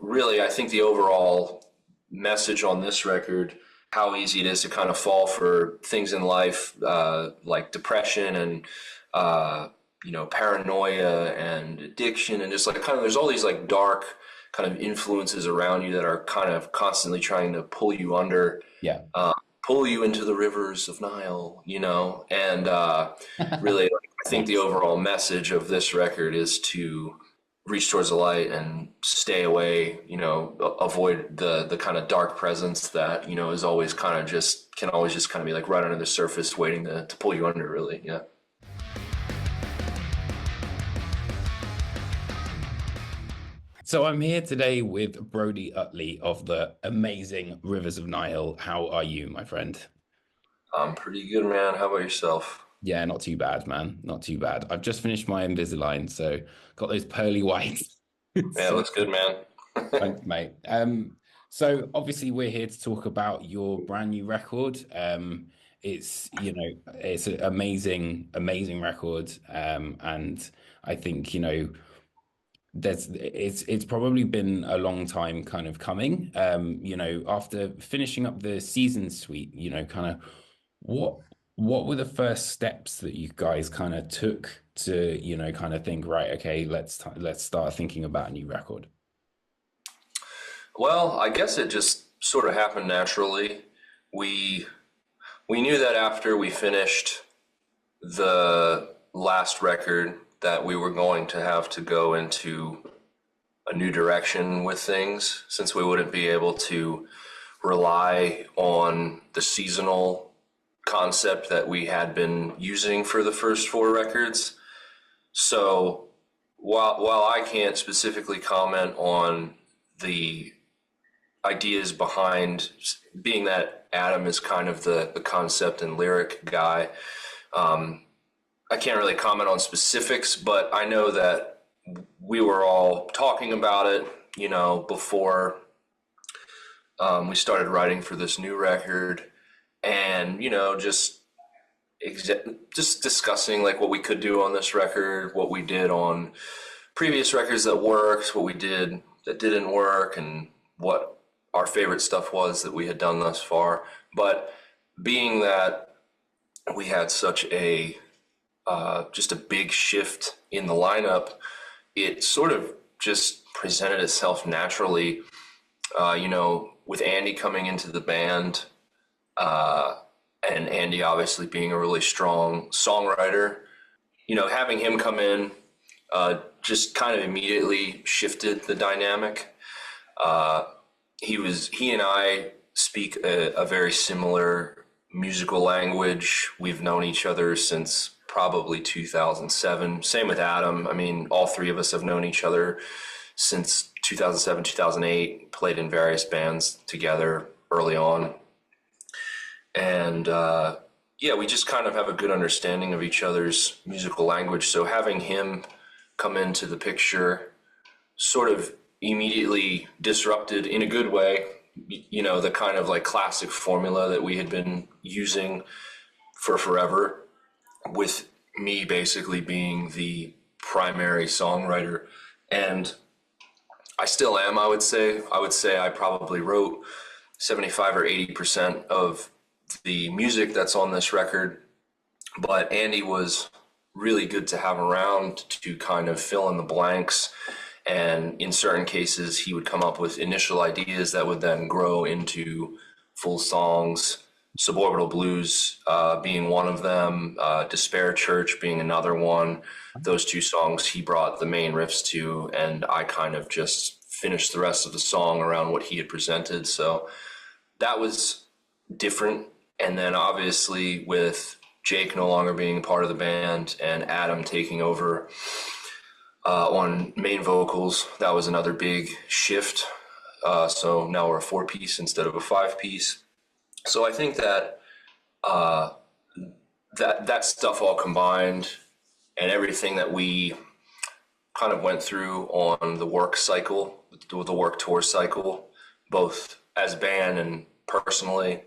really, I think the overall message on this record, how easy it is to kind of fall for things in life, like depression and, paranoia and addiction, and just like kind of, there's all these like dark kind of influences around you that are kind of constantly trying to pull you under, Yeah. pull you into the rivers of Nihil, and really, like, I think the Nice. overall message of this record is to reach towards the light and stay away, avoid the kind of dark presence that, is always kind of just, can always just kind of be like right under the surface waiting to pull you under, really. Yeah. So I'm here today with Brody Uttley of the amazing Rivers of Nihil. How are you, my friend? I'm pretty good, man. How about yourself? Yeah, not too bad, man. Not too bad. I've just finished my Invisalign, so got those pearly whites. Yeah, it So looks good, man. thanks, mate. So obviously we're here to talk about your brand new record. It's an amazing, amazing record. And I think, it's probably been a long time kind of coming. After finishing up the season suite, kind of what what were the first steps that you guys kind of took to, kind of think, right, okay, let's start thinking about a new record. Well, I guess it just sort of happened naturally. We we knew that after we finished the last record that we were going to have to go into a new direction with things, since we wouldn't be able to rely on the seasonal concept that we had been using for the first four records. So while I can't specifically comment on the ideas behind, being that Adam is kind of the concept and lyric guy, I can't really comment on specifics, but I know that we were all talking about it, before we started writing for this new record, and just discussing like what we could do on this record, what we did on previous records that worked, what we did that didn't work, and what our favorite stuff was that we had done thus far. But being that we had such a just a big shift in the lineup, it sort of just presented itself naturally. With Andy coming into the band, and Andy obviously being a really strong songwriter, having him come in just kind of immediately shifted the dynamic. He and I speak a very similar musical language. We've known each other since probably 2007. Same with Adam. I mean, all three of us have known each other since 2007, 2008, played in various bands together early on. And yeah, we just kind of have a good understanding of each other's musical language. So having him come into the picture sort of immediately disrupted, in a good way, the kind of like classic formula that we had been using for forever, with me basically being the primary songwriter. And I still am, I would say. I probably wrote 75 or 80% of the music that's on this record, but Andy was really good to have around to kind of fill in the blanks. And in certain cases, he would come up with initial ideas that would then grow into full songs. Suborbital Blues being one of them, Despair Church being another one. Those two songs he brought the main riffs to, and I kind of just finished the rest of the song around what he had presented. So that was different. And then obviously with Jake no longer being part of the band and Adam taking over on main vocals, that was another big shift. So now we're a four-piece instead of a five-piece. So I think that that stuff all combined, and everything that we kind of went through on the work cycle, the work tour cycle, both as band and personally,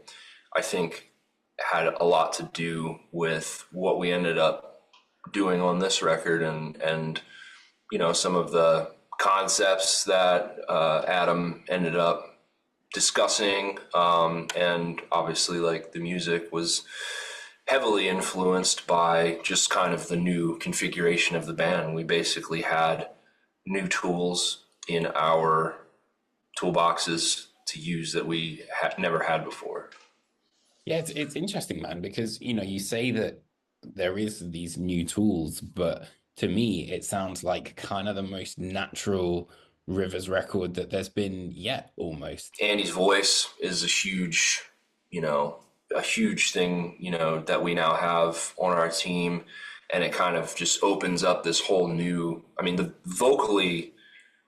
I think had a lot to do with what we ended up doing on this record, and some of the concepts that Adam ended up discussing, and obviously like the music was heavily influenced by just kind of the new configuration of the band. We basically had new tools in our toolboxes to use that we never had before. Yeah, it's interesting, man, because you say that there is these new tools, but to me, it sounds like kind of the most natural Rivers record that there's been yet, almost. Andy's voice is you know, a huge thing, that we now have on our team. And it kind of just opens up this whole new, I mean, vocally,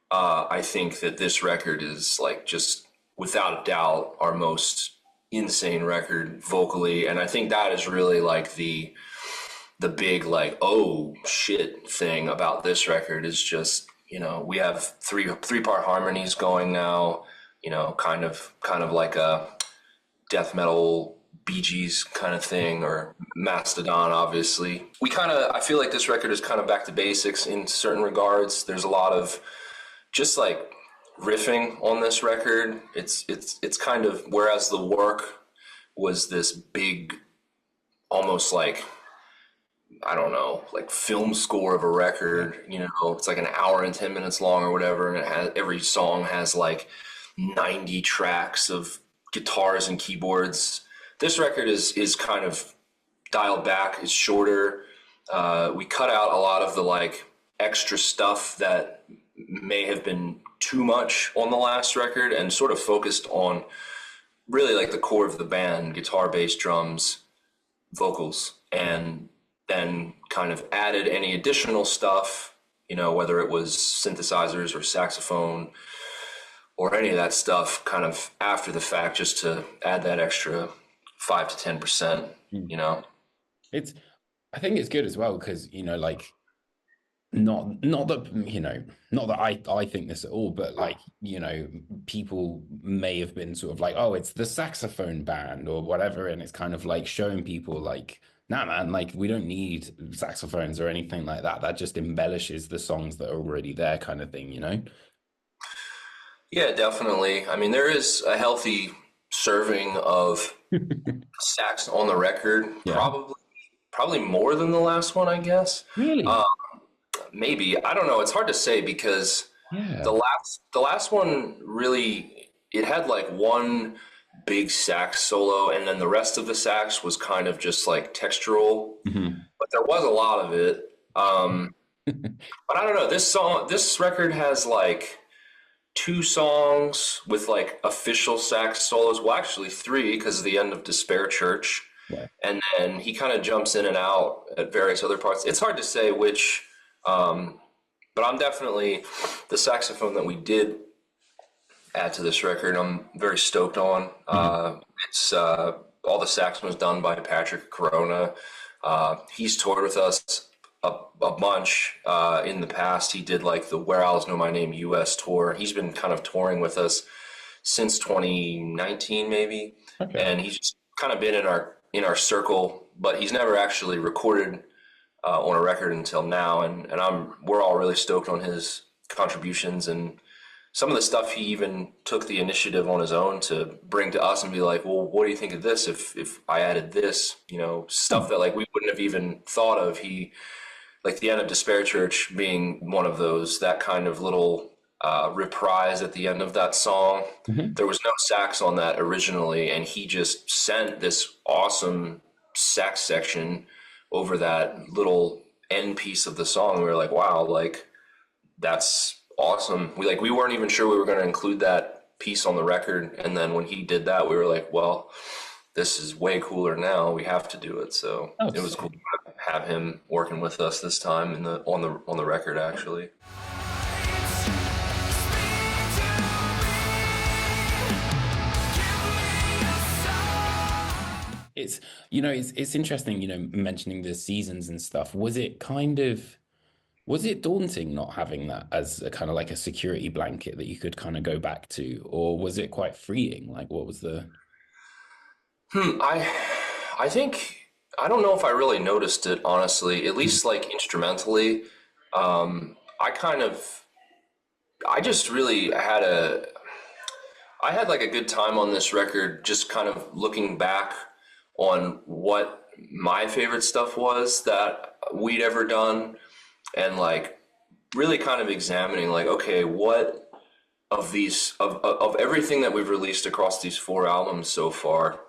I think that this record is like just without a doubt our most insane record vocally. And I think that is really like the big like, oh shit thing about this record is just, we have three-part harmonies going now, kind of like a death metal Bee Gees kind of thing, or Mastodon, obviously. I feel like this record is kind of back to basics in certain regards. There's a lot of just like riffing on this record. It's kind of, whereas the work was this big, almost like, I don't know, like film score of a record, it's like an hour and 10 minutes long or whatever. And every song has like 90 tracks of guitars and keyboards. This record is kind of dialed back. It's shorter. We cut out a lot of the like extra stuff that may have been too much on the last record, and sort of focused on really like the core of the band: guitar, bass, drums, vocals, and then kind of added any additional stuff, whether it was synthesizers or saxophone or any of that stuff kind of after the fact, just to add that extra 5 to 10%, I think it's good as well because, like, not that not that I think this at all, but like, people may have been sort of like, oh, it's the saxophone band or whatever, and it's kind of like showing people like, nah, man, like we don't need saxophones or anything like that. That just embellishes the songs that are already there, kind of thing, Yeah, definitely. I mean, there is a healthy serving of sax on the record, Yeah. probably more than the last one, I guess. Really? Maybe, I don't know. It's hard to say because Yeah. the last one really, it had like one big sax solo, and then the rest of the sax was kind of just like textural, Mhm. but there was a lot of it. But I don't know. This record has like two songs with like official sax solos. Well, actually three, because of the end of Despair Church, Yeah. and then he kind of jumps in and out at various other parts. It's hard to say which. But I'm definitely, the saxophone that we did add to this record, I'm very stoked on. It's all the sax was done by Patrick Corona. He's toured with us a bunch in the past. He did like the Where Owls Know My Name US tour. He's been kind of touring with us since 2019 maybe, Okay. and he's just kind of been in our circle, but he's never actually recorded on a record until now, and we're all really stoked on his contributions, and some of the stuff he even took the initiative on his own to bring to us and be like, well, what do you think of this if I added this, stuff that like we wouldn't have even thought of. He, like the end of Despair Church being one of those, that kind of little reprise at the end of that song. Mhm. There was no sax on that originally, and he just sent this awesome sax section over that little end piece of the song. We were like, wow, like that's awesome. We weren't even sure we were going to include that piece on the record, and then when he did that, we were like, well, this is way cooler now. We have to do it. So Oh, it was cool to have him working with us this time on the record actually. it's interesting, mentioning the seasons and stuff. Was it daunting not having that as a kind of like a security blanket that you could kind of go back to, or was it quite freeing? Like, what was the? I think, I don't know if I really noticed it, honestly, at least like instrumentally. I kind of I just really I had like a good time on this record, just kind of looking back on what my favorite stuff was that we'd ever done, and like really kind of examining like, okay, what of these of everything that we've released across these four albums so far,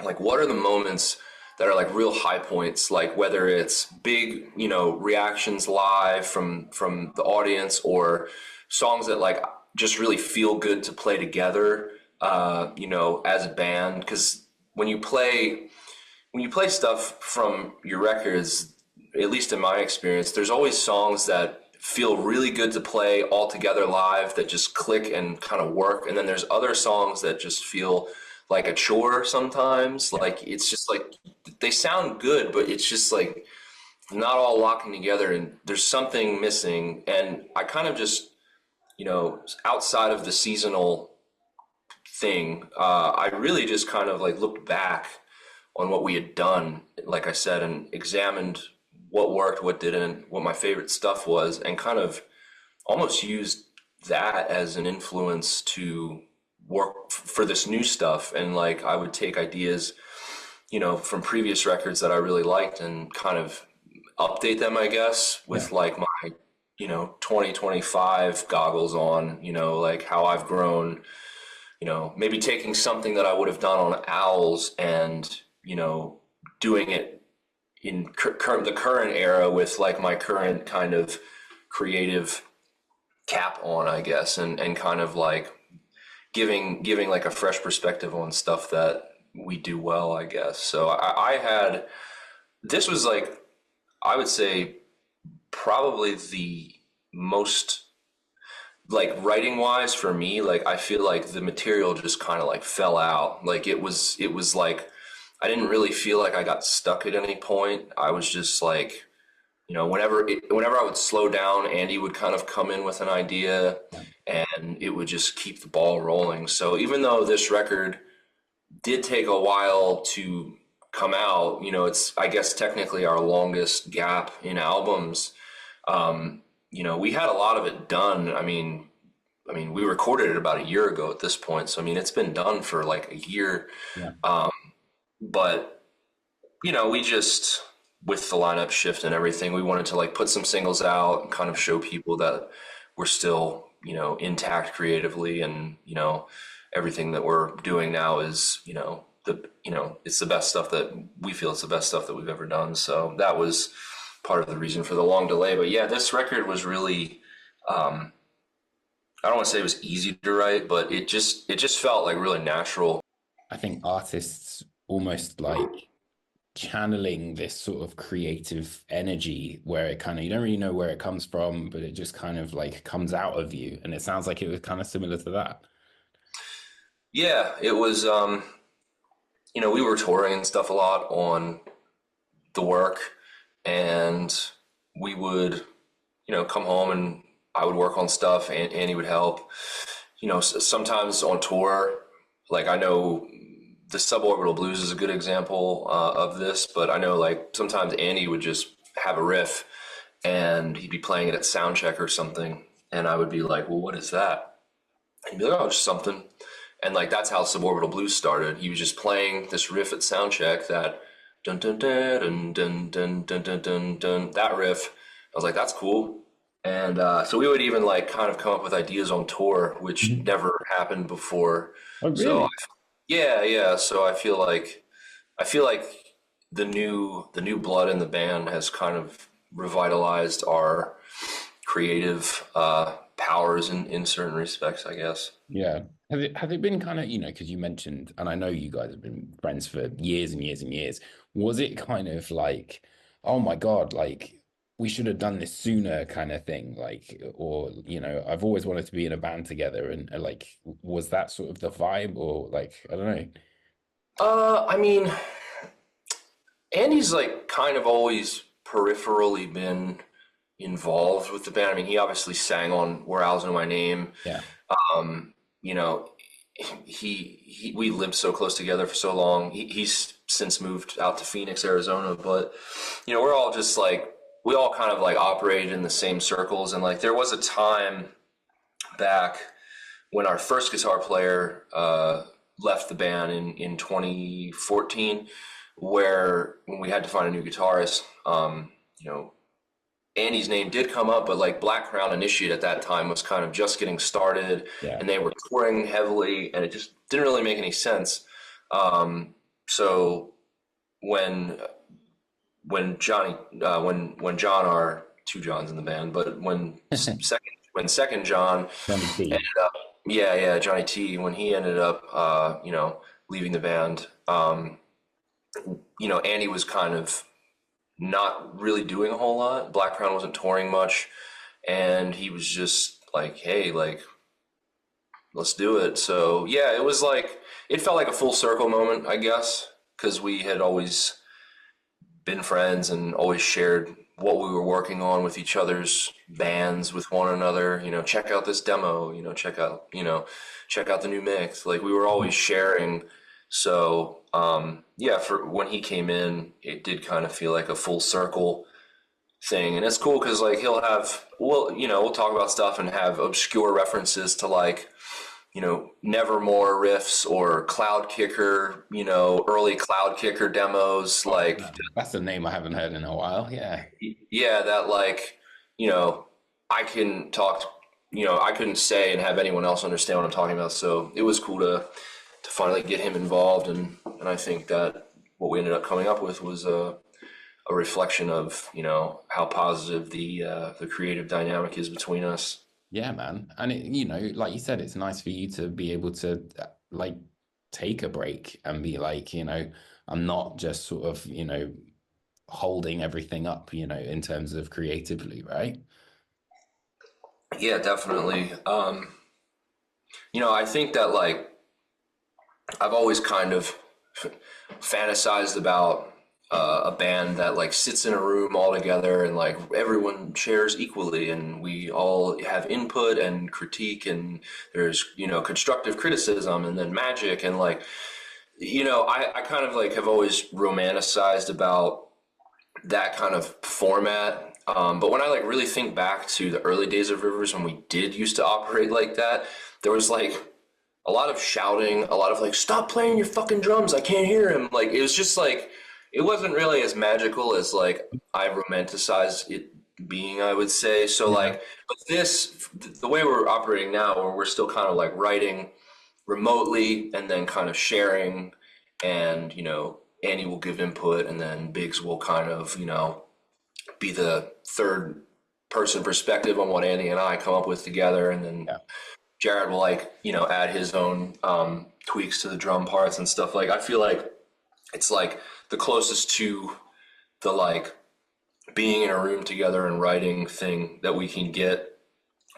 like what are the moments that are like real high points, like whether it's big, reactions live from the audience, or songs that like just really feel good to play together, as a band. Because when you play stuff from your records, at least in my experience, there's always songs that feel really good to play all together live, that just click and kind of work. And then there's other songs that just feel like a chore sometimes. Yeah. Like it's just like they sound good, but it's just like not all locking together and there's something missing. And I kind of just, outside of the seasonal thing, I really just kind of like looked back on what we had done, like I said, and examined what worked, what didn't, what my favorite stuff was, and kind of almost used that as an influence to work for this new stuff. And like I would take ideas, from previous records that I really liked and kind of update them, I guess, Yeah. with like my, 2025 goggles on, like how I've grown, maybe taking something that I would have done on Owls and, doing it in the current era with like my current kind of creative cap on, I guess, and kind of like giving like a fresh perspective on stuff that we do well, I guess. So I had, this was like, I would say probably the most, like writing wise for me, like I feel like the material just kind of like fell out. Like it was like I didn't really feel like I got stuck at any point. I was just like, whenever I would slow down, Andy would kind of come in with an idea, Yeah. and it would just keep the ball rolling. So even though this record did take a while to come out, it's, I guess, technically our longest gap in albums. We had a lot of it done. I mean, we recorded it about a year ago at this point. So, I mean, it's been done for like a year. Yeah. But, we just, with the lineup shift and everything, we wanted to like put some singles out and kind of show people that we're still, intact creatively, and, everything that we're doing now is, it's the best stuff that we feel it's the best stuff that we've ever done. So that was part of the reason for the long delay. But yeah, this record was really, I don't want to say it was easy to write, but it just felt like really natural. I think artists almost like channeling this sort of creative energy where it kind of, you don't really know where it comes from, but it just kind of like comes out of you. And it sounds like it was kind of similar to that. Yeah, it was, we were touring and stuff a lot on the work, and we would, come home and I would work on stuff, and Annie would help. Sometimes on tour, like I know the Suborbital Blues is a good example of this, but I know like sometimes Andy would just have a riff and he'd be playing it at sound check or something, and I would be like, well, what is that? And he'd be like, oh, it's something. And like that's how Suborbital Blues started. He was just playing this riff at sound check, that dun dun dun dun dun dun dun dun dun, that riff. I was like, that's cool. And so we would even like kind of come up with ideas on tour, which Mhm. never happened before. Oh, So really? yeah, yeah. So I feel like the new blood in the band has kind of revitalized our creative powers in certain respects, I guess. Yeah. Has it been kind of, because you mentioned, and I know you guys have been friends for years and years and years. Was it kind of like, oh my God, like we should have done this sooner kind of thing? Like, or, I've always wanted to be in a band together, and like, was that sort of the vibe, or like, I don't know. I mean, Andy's like kind of always peripherally been involved with the band. I mean, he obviously sang on Where Owls Know My Name. Yeah. Um, you know, we lived so close together for so long. He's since moved out to Phoenix, Arizona, but we're all just like we all kind of like operated in the same circles, and like there was a time back when our first guitar player left the band in 2014, where when we had to find a new guitarist, you know, Andy's name did come up, but like Black Crown Initiate at that time was kind of just getting started, Yeah. and they were touring heavily, and it just didn't really make any sense. So when Johnny when John, our two Johns in the band, but when second John Johnny ended T. up, yeah, Johnny T, when he ended up leaving the band, Andy was kind of not really doing a whole lot. Black Crown wasn't touring much, and he was just like, hey, like, let's do it. So yeah, it was like, it felt like a full circle moment, I guess, because we had always been friends and always shared what we were working on with each other's bands, with one another. Check out this demo, check out the new mix. Like, we were always sharing. So yeah, for when he came in, it did kind of feel like a full circle thing. And it's cool because like we'll talk about stuff and have obscure references to like, Nevermore riffs or Cloud Kicker, early Cloud Kicker demos. Like, That's a name I haven't heard in a while. Yeah. yeah, that like, I can talk, I couldn't say and have anyone else understand what I'm talking about. So it was cool to finally get him involved. And I think that what we ended up coming up with was a reflection of, how positive the creative dynamic is between us. Yeah, man. And like you said, it's nice for you to be able to like take a break and be like, I'm not just sort of, holding everything up, in terms of creatively, right? Yeah, definitely. I think that like I've always kind of fantasized about a band that like sits in a room all together and like everyone shares equally and we all have input and critique and there's constructive criticism and then magic and like I kind of like have always romanticized about that kind of format. But when I like really think back to the early days of Rivers when we did used to operate like that, there was like a lot of shouting, a lot of like, stop playing your fucking drums, I can't hear him. Like, it was just like, it wasn't really as magical as like I romanticize it being, I would say. So Yeah. like, but the way we're operating now, where we're still kind of like writing remotely and then kind of sharing, and Annie will give input, and then Biggs will kind of be the third person perspective on what Andy and I come up with together, and then Yeah. Jared will like add his own tweaks to the drum parts and stuff. Like, I feel like it's like the closest to the like being in a room together and writing thing that we can get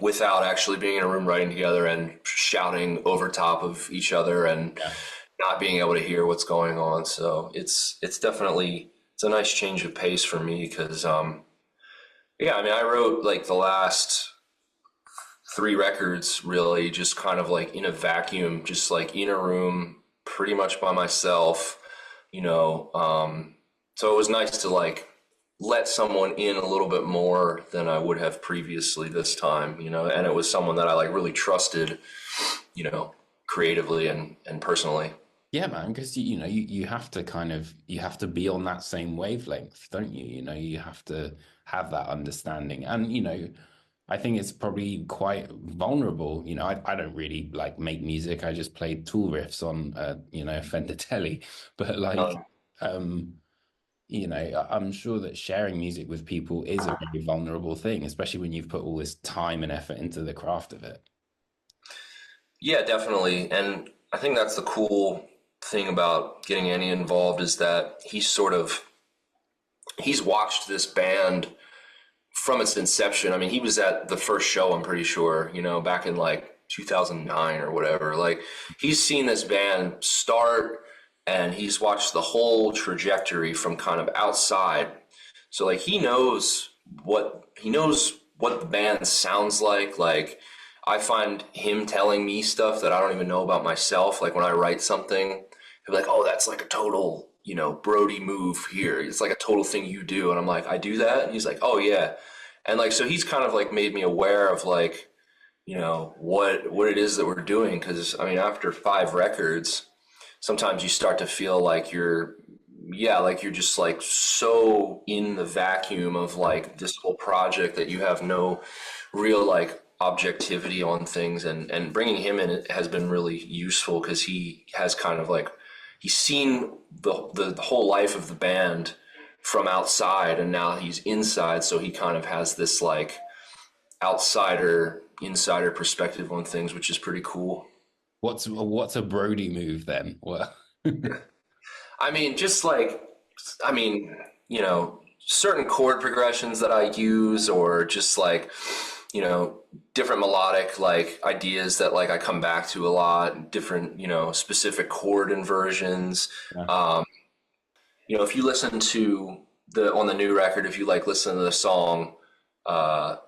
without actually being in a room writing together and shouting over top of each other and Yeah. not being able to hear what's going on. So it's definitely, it's a nice change of pace for me because yeah, I mean, I wrote like the last 3 records really just kind of like in a vacuum, just like in a room pretty much by myself, so it was nice to like let someone in a little bit more than I would have previously this time, and it was someone that I like really trusted, creatively and personally. Yeah, man, because you have to you have to be on that same wavelength, don't you? You have to have that understanding. And I think it's probably quite vulnerable. I don't really like make music. I just play tool riffs on Fender Tele. But like Um, um I'm sure that sharing music with people is a very vulnerable thing, especially when you've put all this time and effort into the craft of it. yeah, definitely. And I think that's the cool thing about getting Annie involved is that he's watched this band from its inception. I mean, he was at the first show, I'm pretty sure, back in like 2009 or whatever. Like, he's seen this band start and he's watched the whole trajectory from kind of outside. So like he knows what the band sounds like. Like, I find him telling me stuff that I don't even know about myself. Like, when I write something, he'll be like, "Oh, that's like a total, Brody move here. It's like a total thing you do." And I'm like, "I do that?" And he's like, "Oh yeah." And like, so he's kind of like made me aware of like, what it is that we're doing. Because I mean, after 5 records, sometimes you start to feel like you're just like so in the vacuum of like this whole project that you have no real like objectivity on things. And bringing him in has been really useful because he has kind of like he's seen the whole life of the band from outside, and now he's inside, so he kind of has this like outsider insider perspective on things, which is pretty cool. What's a Brody move then? Well, I mean, just like, I mean, certain chord progressions that I use, or just like, different melodic like ideas that like I come back to a lot, different, specific chord inversions. yeah, Um, if you listen to on the new record, if you like listen to the song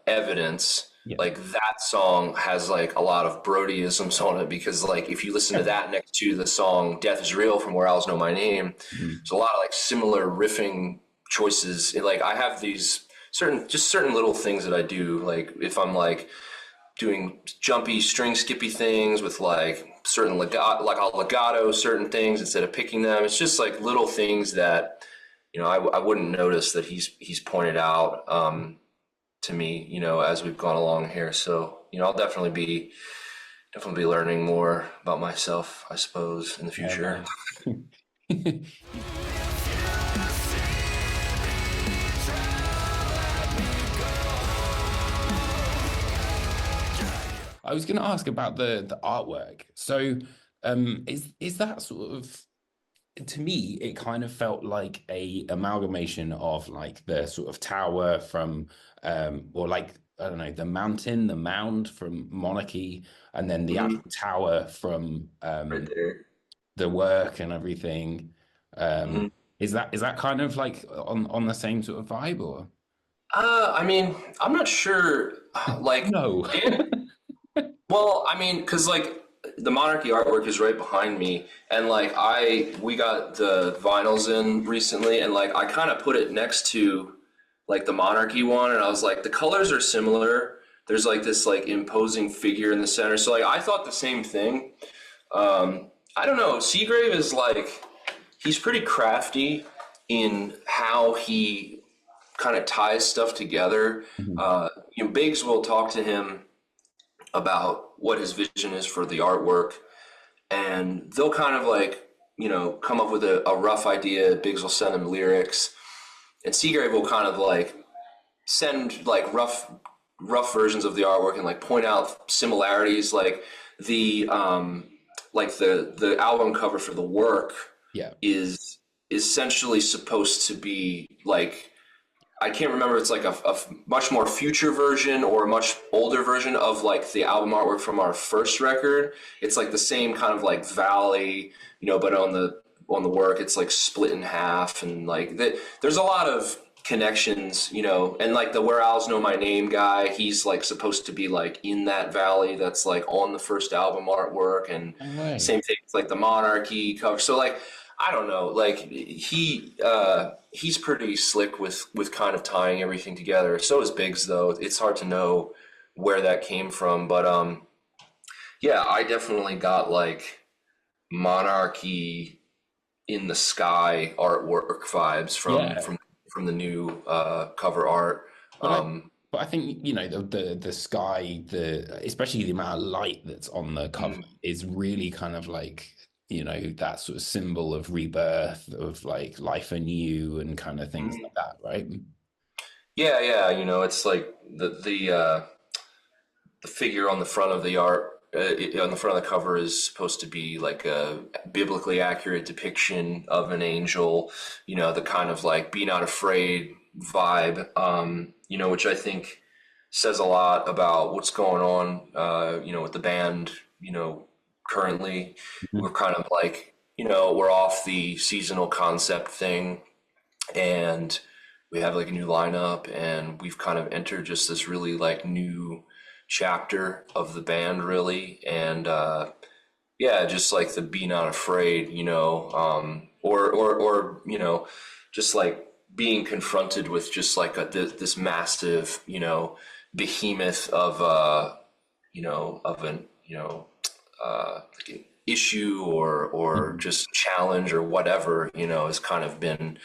Evidence, yeah. like that song has like a lot of Brodyisms on it, because like if you listen to that next to the song Death is Real from Where Owls Know My Name, Mhm. there's a lot of like similar riffing choices. Like I have these certain little things that I do, like if I'm like doing jumpy string skippy things with like certain legato, like I'll legato certain things instead of picking them. It's just like little things that I wouldn't notice that he's pointed out to me, as we've gone along here. So I'll definitely be learning more about myself, I suppose, in the Yeah, future. man. I was going to ask about the artwork. So, is that sort of, to me, it kind of felt like a amalgamation of like the sort of tower from, or like I don't know, the mountain, the mound from Monarchy, and then the Mhm. actual tower from Right there. the work and everything. Um, Mhm. is that kind of like on the same sort of vibe or I mean, I'm not sure. Like, no? Dan, well, I mean, because like the Monarchy artwork is right behind me, and like we got the vinyls in recently, and like I kind of put it next to like the Monarchy one, and I was like, the colors are similar. There's like this like imposing figure in the center, so like I thought the same thing. I don't know. Seagrave is like he's pretty crafty in how he kind of ties stuff together. Mhm. Biggs will talk to him about what his vision is for the artwork, and they'll kind of like come up with a rough idea. Biggs will send him lyrics, and Seagrave will kind of like send like rough versions of the artwork and like point out similarities, like the album cover for the work Yeah. is essentially supposed to be like, I can't remember. It's like a much more future version or a much older version of like the album artwork from our first record. It's like the same kind of like valley, but on the work, it's like split in half, and like there's a lot of connections, and like the Where Owls Know My Name guy, he's like supposed to be like in that valley that's like on the first album artwork, and No way. same thing with like the Monarchy cover. So like I don't know, like he's pretty slick with kind of tying everything together. So is Biggs, though. It's hard to know where that came from, but yeah, I definitely got like Monarchy in the sky artwork vibes from Yeah. from the new cover art. But I Um, but I think the sky, the especially the amount of light that's on the cover mm, is really kind of like, that sort of symbol of rebirth, of like life anew and kind of things mm. like that, right? Yeah, yeah, it's like the figure on the front of the art, on the front of the cover, is supposed to be like a biblically accurate depiction of an angel, the kind of like be not afraid vibe, which I think says a lot about what's going on, with the band, currently. We're Mhm. kind of like, we're off the seasonal concept thing, and we have like a new lineup, and we've kind of entered just this really like new chapter of the band, really. And yeah, just like the be not afraid, or just like being confronted with just like this massive, behemoth of of an, like an issue or Mhm. just challenge or whatever, has kind of been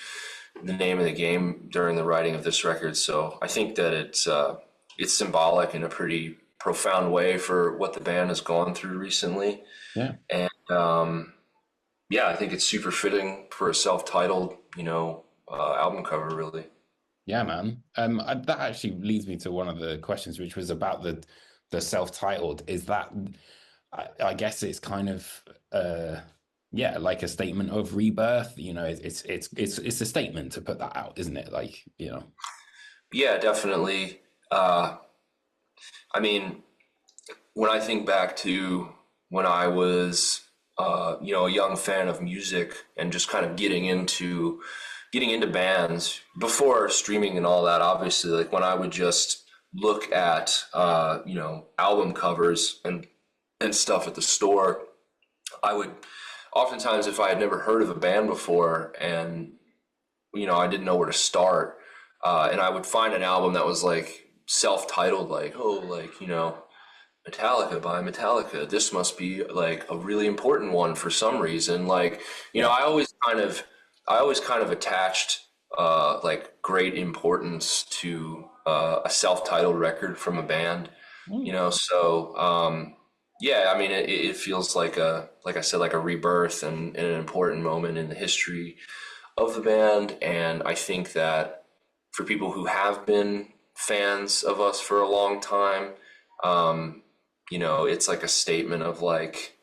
the name of the game during the writing of this record. So I think that it's symbolic in a pretty profound way for what the band has gone through recently. Yeah. And yeah, I think it's super fitting for a self-titled, album cover, really. Yeah, man. That actually leads me to one of the questions, which was about the self-titled. Is that I guess it's kind of yeah, like a statement of rebirth. It's a statement to put that out, isn't it? Like, Yeah, definitely. Uh, I mean, when I think back to when I was, a young fan of music and just kind of getting into bands before streaming and all that, obviously, like when I would just look at, album covers and stuff at the store, I would oftentimes, if I had never heard of a band before and, I didn't know where to start, and I would find an album that was like self-titled, like, oh, like, Metallica by Metallica. This must be like a really important one for some reason. Like, yeah. I always kind of attached like great importance to a self-titled record from a band. Mm. So yeah, I mean, it feels like I said, like a rebirth and an important moment in the history of the band. And I think that for people who have been fans of us for a long time, um, it's like a statement of like,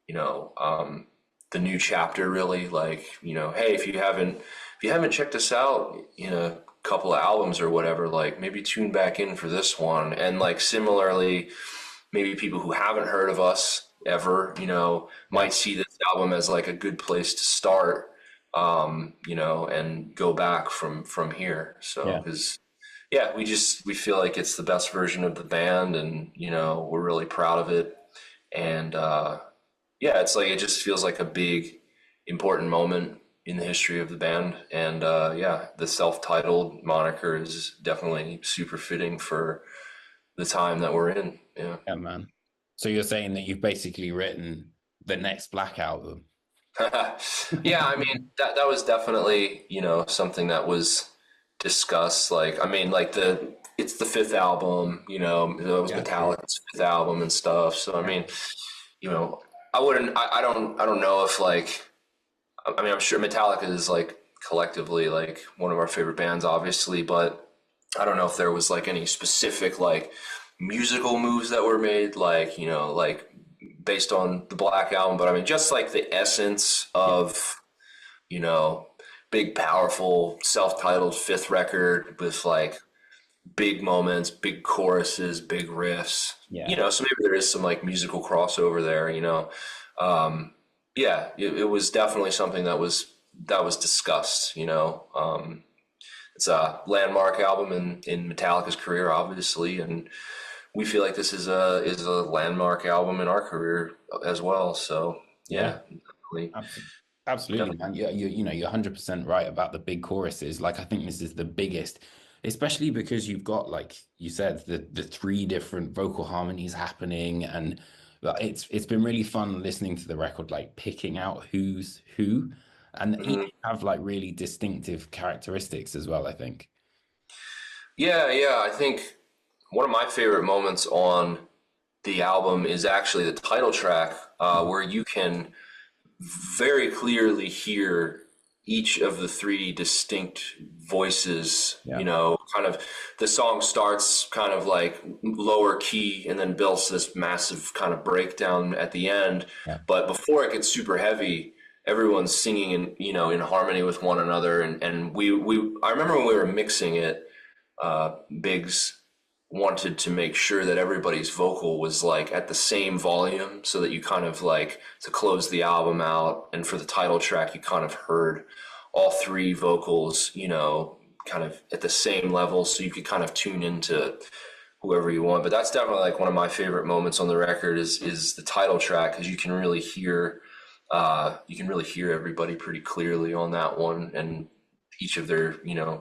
the new chapter really, like, hey, if you haven't checked us out in a couple of albums or whatever, like maybe tune back in for this one. And like similarly, maybe people who haven't heard of us ever, Yeah. might see this album as like a good place to start, and go back from here. So, Yeah. because yeah, we feel like it's the best version of the band, and we're really proud of it. And yeah, it's like it just feels like a big, important moment in the history of the band. And yeah, the self-titled moniker is definitely super fitting for the time that we're in. Yeah. Yeah, man. So you're saying that you've basically written the next Black album? Yeah, I mean that was definitely, something that was discussed. Like, I mean, like it's the fifth album, it was Yeah, true. Metallica's fifth album and stuff. So I Yeah. mean, you know, I don't know if like, I mean, I'm sure Metallica is like collectively like one of our favorite bands, obviously, but I don't know if there was like any specific like musical moves that were made, like, like based on the Black Album. But I mean, just like the essence Yeah. of, you know, big, powerful, self-titled fifth record with like big moments, big choruses, big riffs. Yeah. So maybe there is some like musical crossover there. Yeah, it was definitely something that was discussed. It's a landmark album in Metallica's career, obviously, and we feel like this is a landmark album in our career as well. So Yeah. yeah, definitely, Absolutely. Absolutely, definitely. man. You're 100% right about the big choruses. Like, I think this is the biggest, especially because you've got, like you said, the three different vocal harmonies happening, and like, it's been really fun listening to the record, like picking out who's who, and Mhm. each have like really distinctive characteristics as well, I think. Yeah, yeah. I think one of my favorite moments on the album is actually the title track, where you can very clearly hear each of the three distinct voices. Yeah. Kind of the song starts kind of like lower key and then builds this massive kind of breakdown at the end. Yeah. But before it gets super heavy, everyone's singing in harmony with one another. And I remember when we were mixing it, Biggs wanted to make sure that everybody's vocal was like at the same volume so that you kind of like to close the album out, and for the title track you kind of heard all three vocals, kind of at the same level, so you could kind of tune into whoever you want. But that's definitely like one of my favorite moments on the record is the title track, because you can really hear everybody pretty clearly on that one, and each of their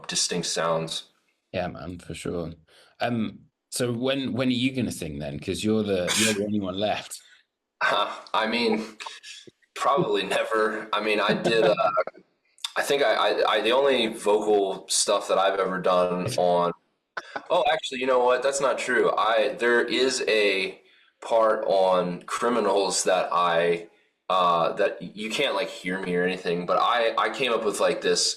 distinct sounds. Yeah, man, for sure. Um, So when are you gonna sing then? Because you're the only one left. I mean, probably never. I mean, I did. I think the only vocal stuff that I've ever done on. Oh, actually, you know what? That's not true. There is a part on Criminals that that you can't like hear me or anything, but I came up with like this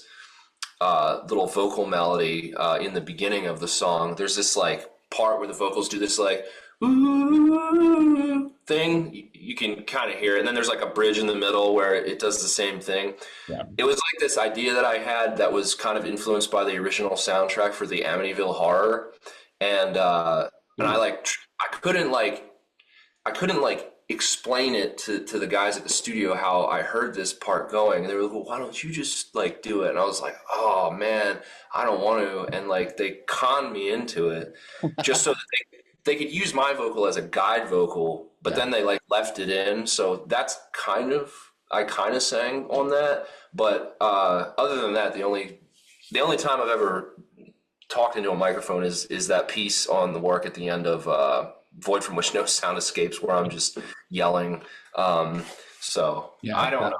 little vocal melody in the beginning of the song. There's this like part where the vocals do this like ooh thing. You can kind of hear it, and then there's like a bridge in the middle where it does the same thing. Yeah. It was like this idea that I had that was kind of influenced by the original soundtrack for the Amityville Horror, and I Ooh. like I couldn't like explain it to the guys at the studio how I heard this part going. And they were like, well, why don't you just like do it? And I was like, oh man, I don't want to. And like they conned me into it just so that they could use my vocal as a guide vocal, but Yeah. then they like left it in. So that's I kind of sang on that. But other than that, the only time I've ever talked into a microphone is that piece on the work at the end of Void from Which No Sound Escapes, where I'm just yelling. So Yeah. I don't know.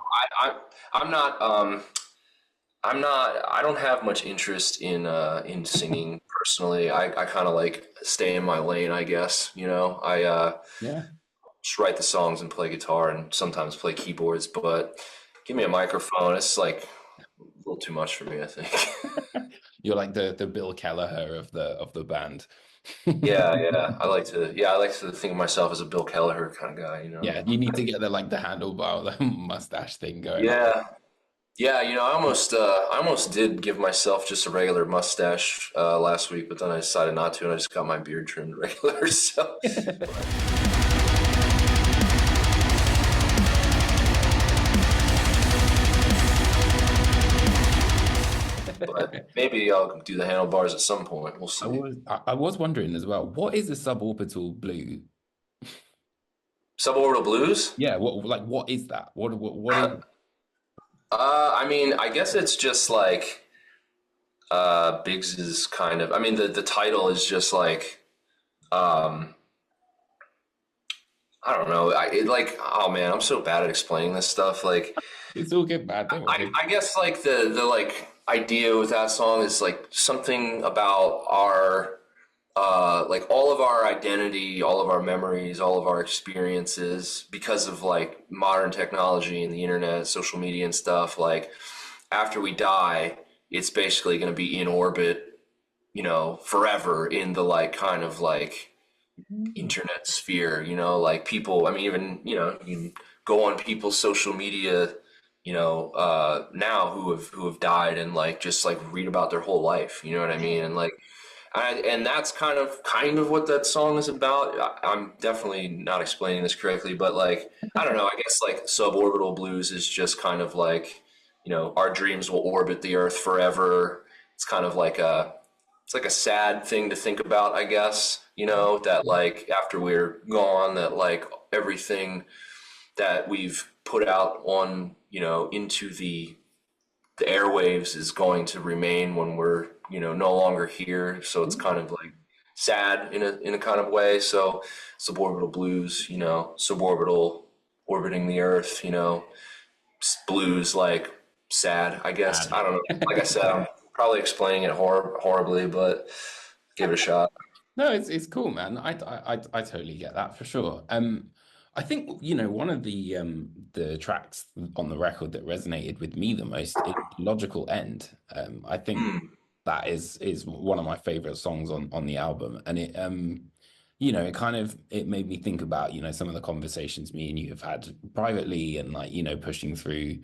I'm not I don't have much interest in singing personally. I kind of like stay in my lane, I guess. You know, I Yeah. just write the songs and play guitar and sometimes play keyboards. But give me a microphone, it's like a little too much for me, I think. You're like the Bill Kelleher of the band. Yeah. I like to think of myself as a Bill Kelleher kind of guy, you know. Yeah, you need to get the like the handlebar, the mustache thing going on. Yeah. Yeah, you know, I almost did give myself just a regular mustache last week, but then I decided not to, and I just got my beard trimmed regular. So, but maybe I'll do the handlebars at some point. We'll see. I was wondering as well, what is a suborbital blue? Suborbital blues? Yeah, what is that? What is I mean, I guess it's just like Biggs's kind of. I mean, the title is just like um, I don't know. Like, oh man, I'm so bad at explaining this stuff. Like, it's all good, bad, don't worry. I guess like the like idea with that song is like something about our like all of our identity, all of our memories, all of our experiences because of like modern technology and the internet, social media and stuff. Like after we die, it's basically going to be in orbit, you know, forever in the like kind of like internet sphere, you know, like people, I mean, even, you know, you can go on people's social media, you know, now who have died and like just like read about their whole life, you know what I mean? And like, and that's kind of what that song is about. I'm definitely not explaining this correctly, but like, I don't know, I guess like suborbital blues is just kind of like, you know, our dreams will orbit the earth forever. It's kind of like it's like a sad thing to think about, I guess, you know, that like after we're gone, that like everything that we've put out on, you know, into the airwaves is going to remain when we're, you know, no longer here. So it's kind of like sad in a kind of way. So suborbital blues, you know, suborbital orbiting the earth, you know, blues like sad, I guess. I don't know. Like I said, I'm probably explaining it horribly, but give it a shot. No, it's cool, man. I totally get that for sure. I think you know one of the tracks on the record that resonated with me the most is Logical End. I think Hmm. that is one of my favorite songs on the album, and it you know it kind of it made me think about you know some of the conversations me and you have had privately and like you know pushing through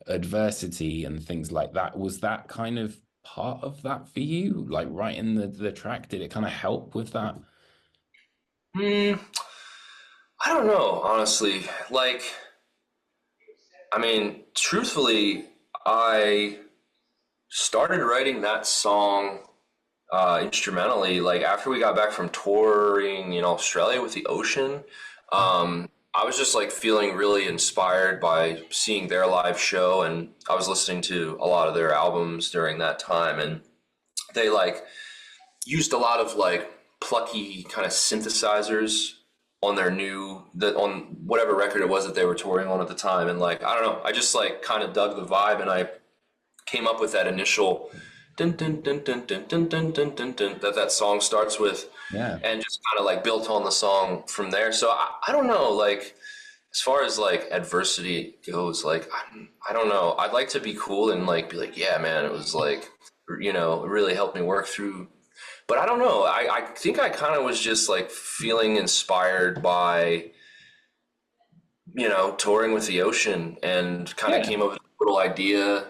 adversity and things like that. Was that kind of part of that for you? Like writing the track, did it kind of help with that? Hmm. I don't know, honestly. Like, I mean, truthfully, I started writing that song instrumentally like after we got back from touring in Australia with the Ocean. I was just like feeling really inspired by seeing their live show, and I was listening to a lot of their albums during that time, and they like used a lot of like plucky kind of synthesizers on on whatever record it was that they were touring on at the time. And like, I don't know, I just like kind of dug the vibe, and I came up with that initial dun dun dun dun dun dun dun dun dun dun that song starts with, Yeah. and just kind of like built on the song from there. So I don't know, like as far as like adversity goes, like I don't know. I'd like to be cool and like be like, yeah, man, it was like, it really helped me work through. But I don't know. I think I kind of was just like feeling inspired by, touring with the ocean, and kind of Yeah. came up with a little idea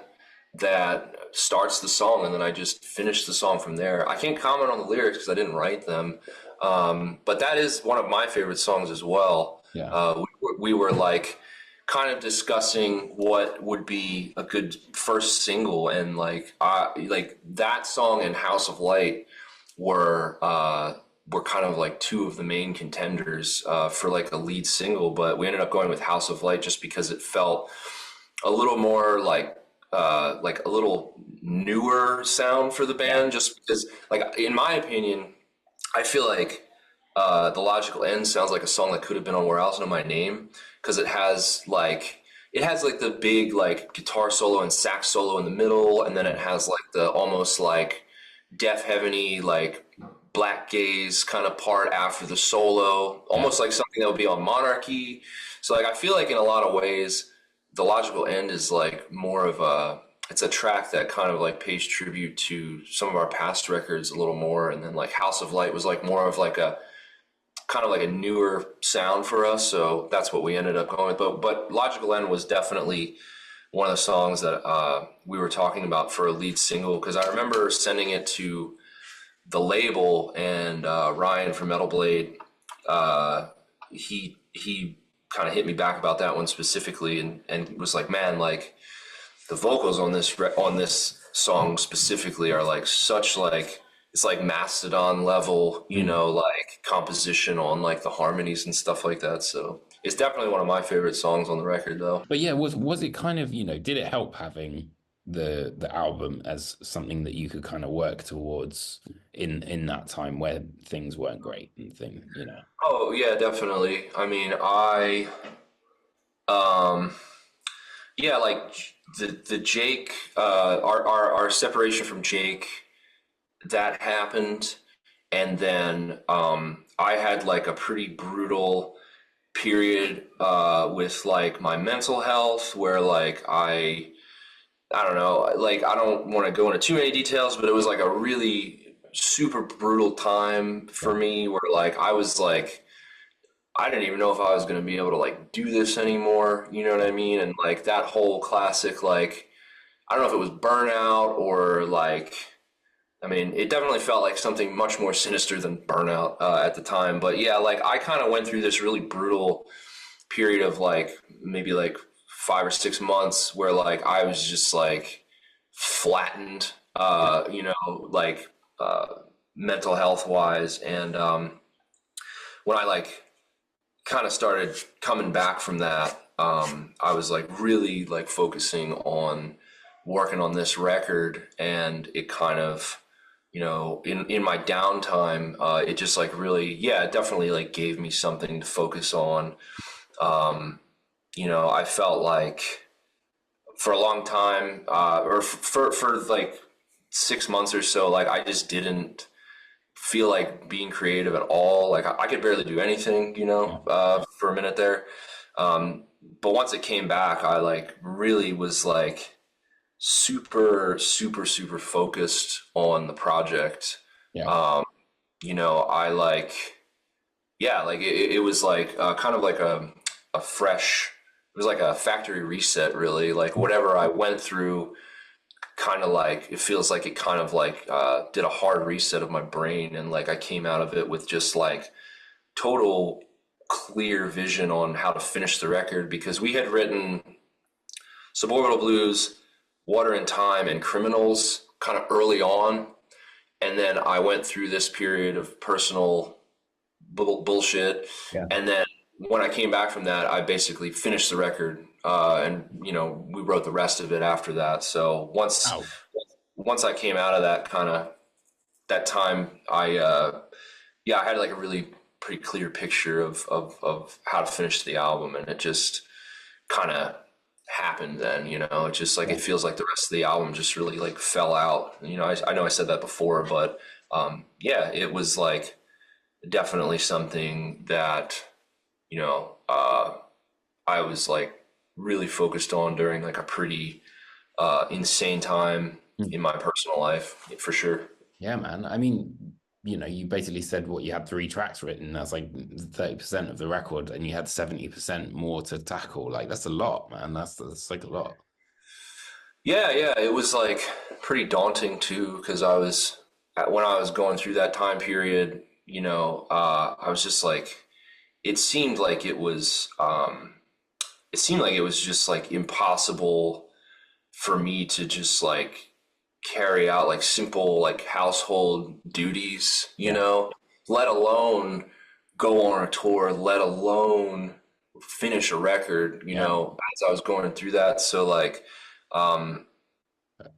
that starts the song, and then I just finished the song from there. I can't comment on the lyrics because I didn't write them, but that is one of my favorite songs as well. Yeah. We were like kind of discussing what would be a good first single, and like that song and House of Light were kind of like two of the main contenders for like a lead single, but we ended up going with House of Light just because it felt a little more like a little newer sound for the band, just because, like, in my opinion, I feel like The Logical End sounds like a song that could have been on Where Else Know My Name, because it has like the big like guitar solo and sax solo in the middle, and then it has like the almost like Deaf Heaven-y, like black gaze kind of part after the solo, almost like something that would be on Monarchy. So like I feel like in a lot of ways, The Logical End is like more of it's a track that kind of like pays tribute to some of our past records a little more, and then like House of Light was like more of like a kind of like a newer sound for us, so that's what we ended up going with. But Logical End was definitely one of the songs that we were talking about for a lead single, because I remember sending it to the label, and Ryan from Metal Blade, he kind of hit me back about that one specifically, and was like, man, like the vocals on this song specifically are like such like, it's like Mastodon level, like composition on like the harmonies and stuff like that. So it's definitely one of my favorite songs on the record, though. But yeah, was it kind of, did it help having the album as something that you could kind of work towards in that time where things weren't great and things? Oh yeah, definitely. I mean, um, yeah, like the Jake, our separation from Jake, that happened, and then I had like a pretty brutal period with like my mental health, where like I don't know, like I don't want to go into too many details, but it was like a really super brutal time for me, where like I was like, I didn't even know if I was going to be able to like do this anymore, you know what I mean? And like that whole classic, like, I don't know if it was burnout or like, I mean, it definitely felt like something much more sinister than burnout at the time. But yeah, like I kind of went through this really brutal period of like maybe like 5 or 6 months where like I was just like flattened, like mental health wise. And when I like kind of started coming back from that, I was like really like focusing on working on this record, and it kind of, in my downtime, it just like really, yeah, it definitely like gave me something to focus on. I felt like for a long time, or for like 6 months or so, like I just didn't feel like being creative at all. Like I could barely do anything, for a minute there. But once it came back, I like really was like super, super, super focused on the project. Yeah. I like, yeah, like it was like kind of like a fresh, it was like a factory reset, really. Like whatever I went through, kind of like, it feels like it kind of like did a hard reset of my brain, and like I came out of it with just like total clear vision on how to finish the record, because we had written Suborbital Blues, Water and Time, and Criminals kind of early on, and then I went through this period of personal bullshit, Yeah. and then when I came back from that, I basically finished the record, and we wrote the rest of it after that. So once I came out of that kind of that time, yeah, I had like a really pretty clear picture of how to finish the album, and it just kind of happened then, you know. It just like Yeah. it feels like the rest of the album just really like fell out. You know, I know I said that before, but yeah, it was like definitely something that, you know, I was like really focused on during like a pretty insane time in my personal life, for sure. Yeah, man. I mean, you know, you basically said what you had 3 tracks written. That's like 30% of the record, and you had 70% more to tackle. Like that's a lot, man. That's like a lot. Yeah, yeah, it was like pretty daunting too, because when I was going through that time period, you know, I was just like, it seemed like it seemed like it was just like impossible for me to just like carry out like simple like household duties, you Yeah. know, let alone go on a tour, let alone finish a record, you Yeah. know, as I was going through that. So like, um,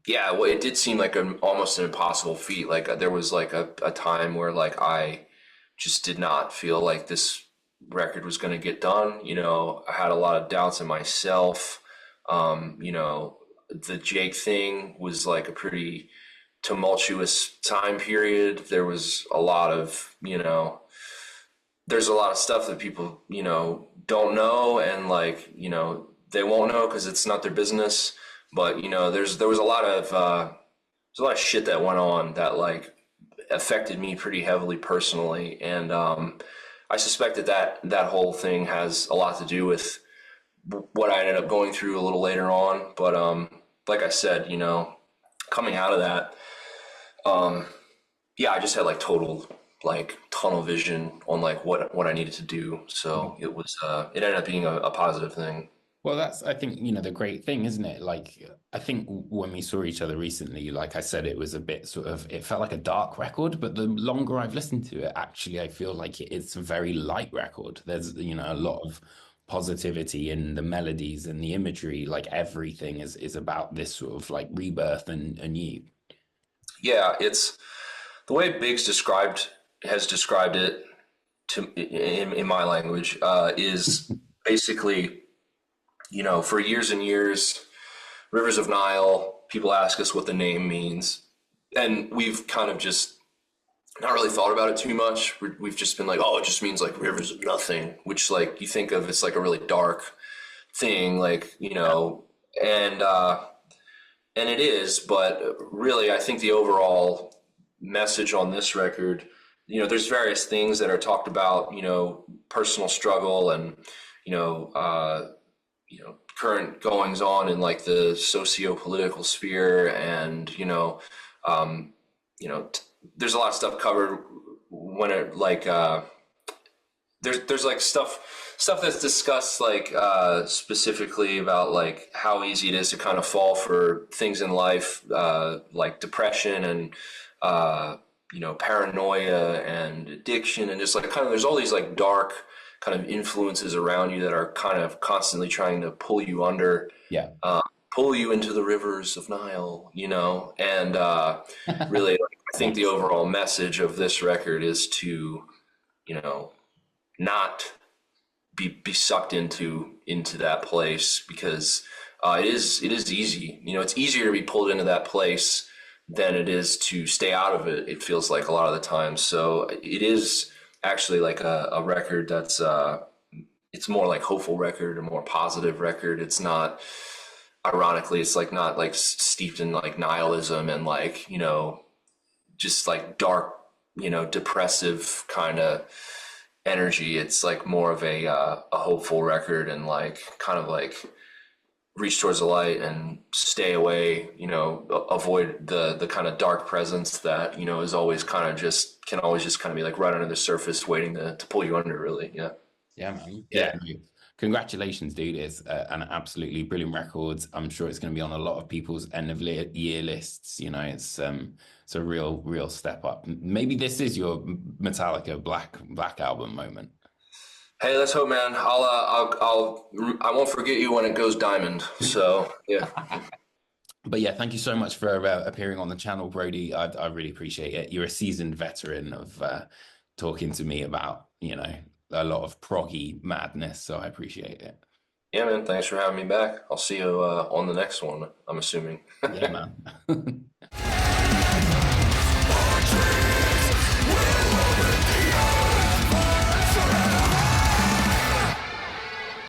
yeah, well, it did seem like almost an impossible feat. Like there was like a time where like I just did not feel like this record was going to get done. You know, I had a lot of doubts in myself. You know, the Jake thing was like a pretty tumultuous time period. There was a lot of, you know, there's a lot of stuff that people, you know, don't know, and like, you know, they won't know because it's not their business. But, you know, there was a lot of shit that went on that like affected me pretty heavily personally, and I suspect that whole thing has a lot to do with what I ended up going through a little later on. But like I said, you know, coming out of that, yeah, I just had like total like tunnel vision on like what I needed to do. So it ended up being a positive thing. Well, that's, I think, you know, the great thing, isn't it? Like, I think when we saw each other recently, like I said, it was a bit sort of, it felt like a dark record, but the longer I've listened to it, actually, I feel like it's a very light record. There's, you know, a lot of positivity in the melodies and the imagery. Like everything is about this sort of like rebirth and you. Yeah, it's the way Biggs has described it to in my language is basically, you know, for years and years, Rivers of Nile, people ask us what the name means. And we've kind of just not really thought about it too much. We've just been like, oh, it just means like rivers of nothing, which like you think of it's like a really dark thing, like, you know, and and it is, but really I think the overall message on this record, you know, there's various things that are talked about, you know, personal struggle and, you know, current goings on in like the socio-political sphere, and you know, there's a lot of stuff covered when it like there's like stuff that's discussed like specifically about like how easy it is to kind of fall for things in life, like depression and you know, paranoia and addiction, and just like kind of there's all these like dark kind of influences around you that are kind of constantly trying to pull you under, Yeah. pull you into the rivers of Nile, you know. And really, like, I think the Nice. overall message of this record is to, you know, not be sucked into that place, because it is easy. You know, it's easier to be pulled into that place than it is to stay out of it. It feels like a lot of the time. So it is actually like a record that's it's more like hopeful record, a more positive record. It's not, ironically, it's like not like steeped in like nihilism and like, you know, just like dark, you know, depressive kind of energy. It's like more of a hopeful record, and like kind of like reach towards the light and stay away, you know, avoid the kind of dark presence that, you know, is always kind of just can always just kind of be like right under the surface waiting to pull you under, really. Yeah. Yeah, man. Yeah. Yeah. No. Congratulations, dude. It's an absolutely brilliant record. I'm sure it's going to be on a lot of people's end of year lists. You know, it's a real step up. Maybe this is your Metallica Black album moment. Hey, let's hope, man. I won't forget you when it goes diamond. So yeah. But yeah, thank you so much for appearing on the channel, Brody. I really appreciate it. You're a seasoned veteran of talking to me about, a lot of proggy madness. So I appreciate it. Yeah, man. Thanks for having me back. I'll see you on the next one, I'm assuming. Yeah, man.